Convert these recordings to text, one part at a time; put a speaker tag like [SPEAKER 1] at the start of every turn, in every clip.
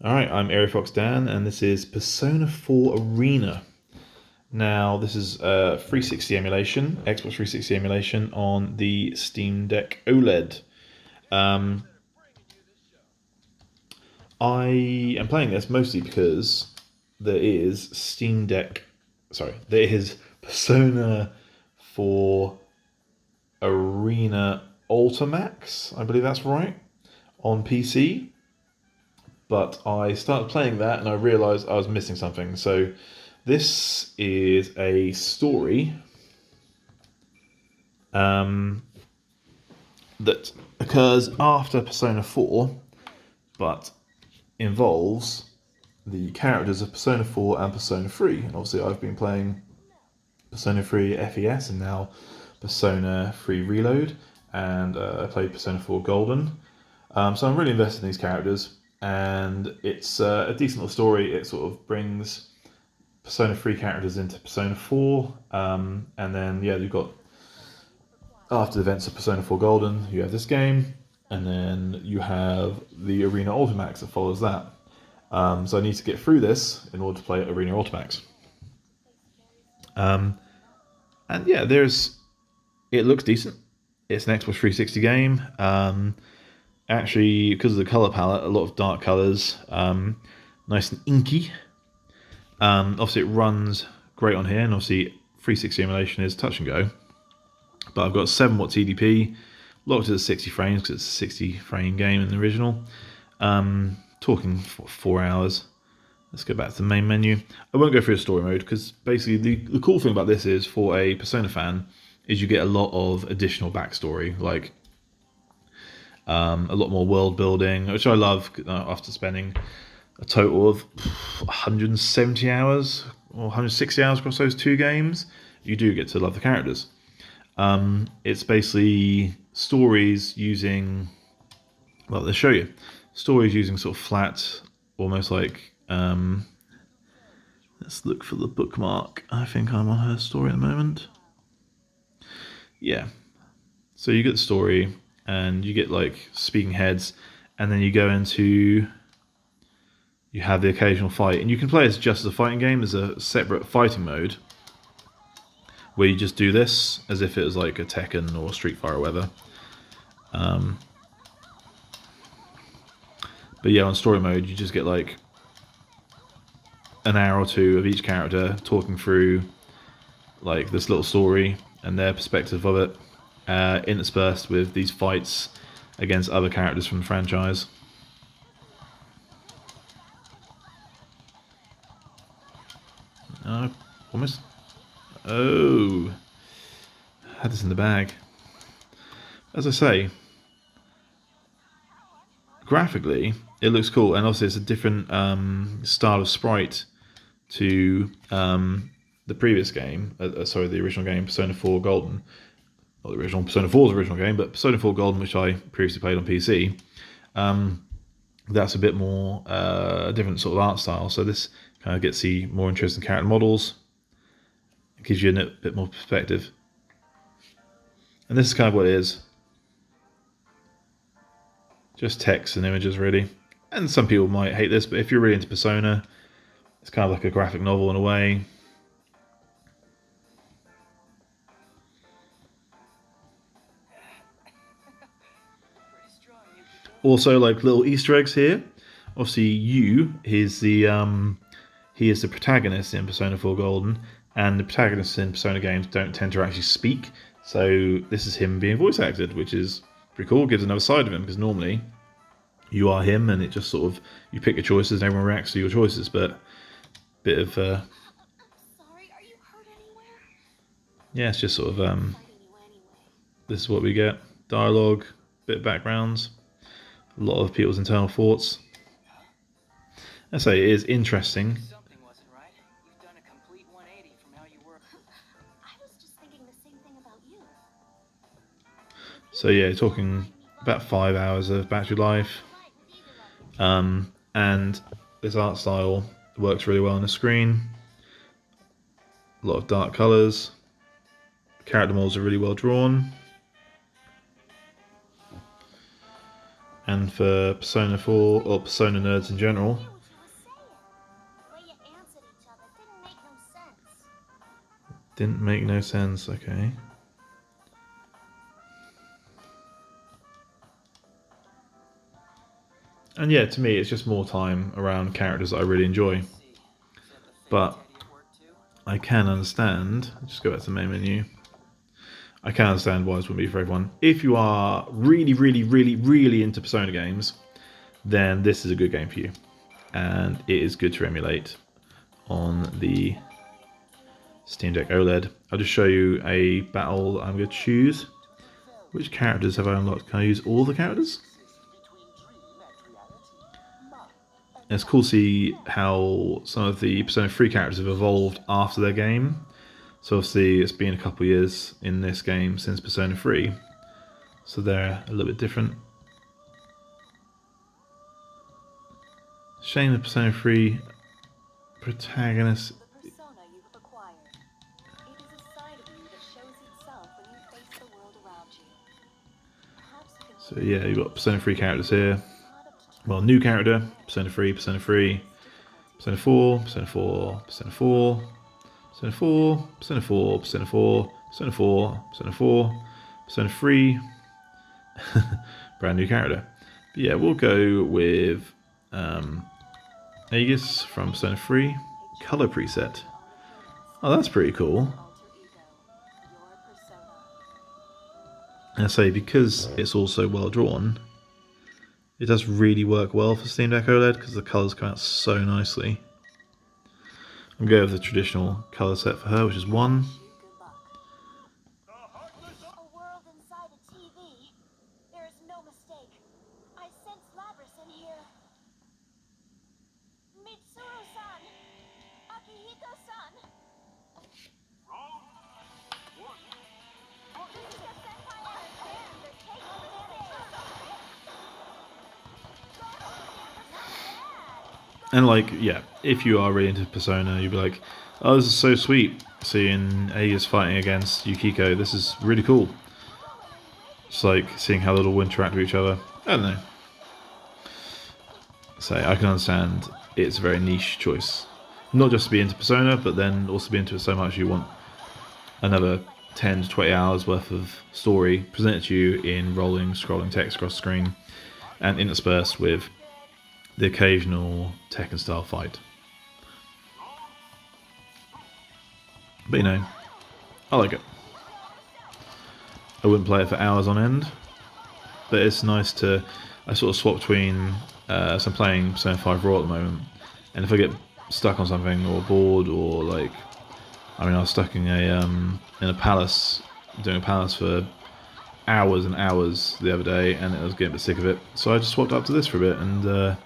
[SPEAKER 1] Alright, I'm Airy Fox Dan, and this is Persona 4 Arena. Now, this is 360 emulation, Xbox 360 emulation on the Steam Deck OLED. I am playing this mostly because there is there is Persona 4 Arena Ultimax, I believe that's right, on PC. But I started playing that and I realised I was missing something. So this is a story that occurs after Persona 4, but involves the characters of Persona 4 and Persona 3. And obviously I've been playing Persona 3 FES and now Persona 3 Reload, and I played Persona 4 Golden. So I'm really invested in these characters, and it's a decent little story. It sort of brings Persona 3 characters into Persona 4, and then you've got, after the events of Persona 4 Golden, you have this game, and then you have the Arena Ultimax that follows that. So I need to get through this in order to play Arena Ultimax. And yeah, it looks decent. It's an Xbox 360 game. Actually, because of the color palette, a lot of dark colors, nice and inky. Obviously, it runs great on here, and obviously, 360 emulation is touch and go. But I've got 7 watts EDP, locked to the 60 frames because it's a 60 frame game in the original. Talking for 4 hours. Let's go back to the main menu. I won't go through the story mode because basically the cool thing about this is, for a Persona fan, is you get a lot of additional backstory, like a lot more world building, which I love after spending a total of 170 hours or 160 hours across those 2 games. You do get to love the characters. It's basically stories using, well, they show you stories using sort of flat, almost like, let's look for the bookmark. I think I'm on her story at the moment. Yeah. So you get the story, and you get like speaking heads, and then you go into, you have the occasional fight, and you can play as just as a fighting game. There's a separate fighting mode where you just do this as if it was like a Tekken or Street Fighter or whatever. But yeah, on story mode, you just get like an hour or 2 of each character talking through like this little story and their perspective of it, interspersed with these fights against other characters from the franchise. Almost. Oh, had this in the bag. As I say, graphically, it looks cool, and obviously it's a different style of sprite to the previous game. The original game, Persona 4 Golden. Not the original, Persona 4's original game, but Persona 4 Golden, which I previously played on PC. That's a bit more different sort of art style. So this kind of gets the more interesting character models. It gives you a bit more perspective. And this is kind of what it is. Just text and images, really. And some people might hate this, but if you're really into Persona, it's kind of like a graphic novel in a way. Also, like little Easter eggs here. Obviously, he is the protagonist in Persona 4 Golden, and the protagonists in Persona games don't tend to actually speak. So this is him being voice acted, which is pretty cool. Gives another side of him, because normally you are him, and it just sort of, you pick your choices, and everyone reacts to your choices. But bit of yeah, it's just sort of this is what we get: dialogue, bit of backgrounds, a lot of people's internal thoughts. I say it is interesting.
[SPEAKER 2] Something wasn't right. You've done a complete 180 from how you were.
[SPEAKER 3] I was just thinking the same thing about you.
[SPEAKER 1] So yeah, talking about 5 hours of battery life. And this art style works really well on the screen. A lot of dark colours. Character models are really well drawn. and for Persona 4 or Persona nerds in general.
[SPEAKER 3] What you was saying. The way you answered each other didn't make no sense.
[SPEAKER 1] Didn't make no sense, okay. And yeah, to me, it's just more time around characters that I really enjoy. But I can understand, just go back to the main menu. I can understand why this wouldn't be for everyone. If you are really, really, really, really into Persona games, then this is a good game for you. And it is good to emulate on the Steam Deck OLED. I'll just show you a battle that I'm going to choose. Which characters have I unlocked? Can I use all the characters? And it's cool to see how some of the Persona 3 characters have evolved after their game. So obviously it's been a couple of years in this game since Persona 3. So they're a little bit different. Shame the Persona 3 protagonist.
[SPEAKER 3] The persona you've acquired. It is a side of you that shows itself when you face the world around you. Perhaps you can
[SPEAKER 1] So yeah, you've got Persona 3 characters here. Well, new character, Persona 3, Persona 3, Persona 4, Persona 4, Persona 4, Persona 4, Persona 4, Persona 4, Persona 4, Persona 4, Persona 3. Brand new character. But yeah, we'll go with Aegis from Persona 3. Color preset. Oh, that's pretty cool.
[SPEAKER 3] alter ego, your persona.
[SPEAKER 1] And I say, because it's also well drawn, it does really work well for Steam Deck OLED because the colours come out so nicely. I'm going with the traditional colour set for her, which is 1.
[SPEAKER 3] Good luck. A world inside a TV. There is no mistake. I sense Labrys in here. Mitsuru-san! Akihiko-san! This is a senpai on a band. They're taking
[SPEAKER 1] And like, yeah, if you are really into Persona, you'll be like, oh, this is so sweet seeing Aegis fighting against Yukiko. This is really cool. It's like seeing how little interact with each other. I don't know. So I can understand it's a very niche choice. Not just to be into Persona, but then also be into it so much you want another 10 to 20 hours worth of story presented to you in rolling, scrolling text across the screen and interspersed with the occasional Tekken style fight. But you know, I like it. I wouldn't play it for hours on end, but it's nice to. I sort of swap between. So I'm playing Persona 5 Raw at the moment, and if I get stuck on something or bored or like, I mean, I was stuck in a palace, doing a palace for hours and hours the other day, and I was getting a bit sick of it. So I just swapped up to this for a bit and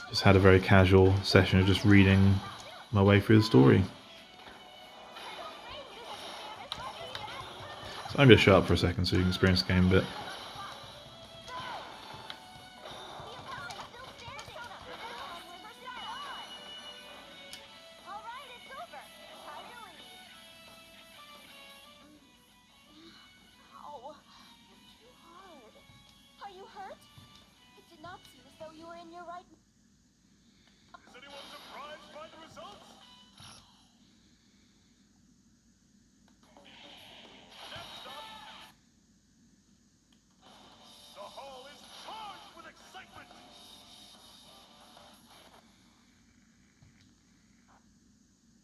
[SPEAKER 1] just had a very casual session of just reading my way through the story. So I'm going to shut up for a second so you can experience the game a bit.
[SPEAKER 3] Are you hurt? It did not seem as though you were in your right.
[SPEAKER 4] Is anyone surprised by the results? Next up, the hall is charged with excitement.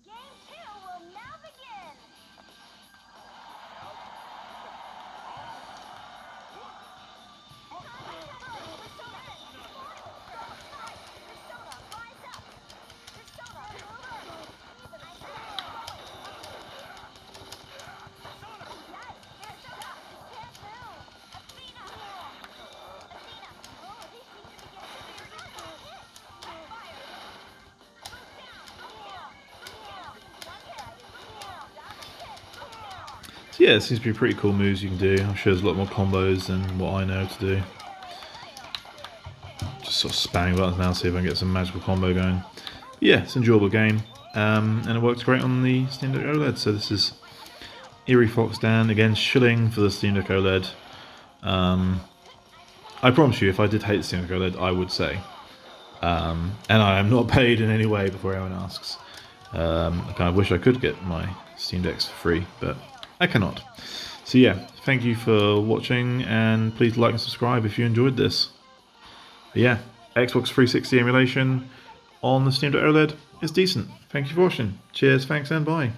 [SPEAKER 3] Game 2 will now begin.
[SPEAKER 1] So yeah, it seems to be pretty cool moves you can do. I'm sure there's a lot more combos than what I know to do. Just sort of spamming buttons now, see if I can get some magical combo going. But yeah, it's an enjoyable game, and it works great on the Steam Deck OLED. So this is Eerie Fox Dan, again shilling for the Steam Deck OLED. I promise you, if I did hate Steam Deck OLED, I would say. And I am not paid in any way before anyone asks. I kind of wish I could get my Steam Decks for free, but I cannot. So yeah, thank you for watching, and please like and subscribe if you enjoyed this. But yeah, Xbox 360 emulation on the Steam Deck OLED is decent. Thank you for watching. Cheers, thanks, and bye.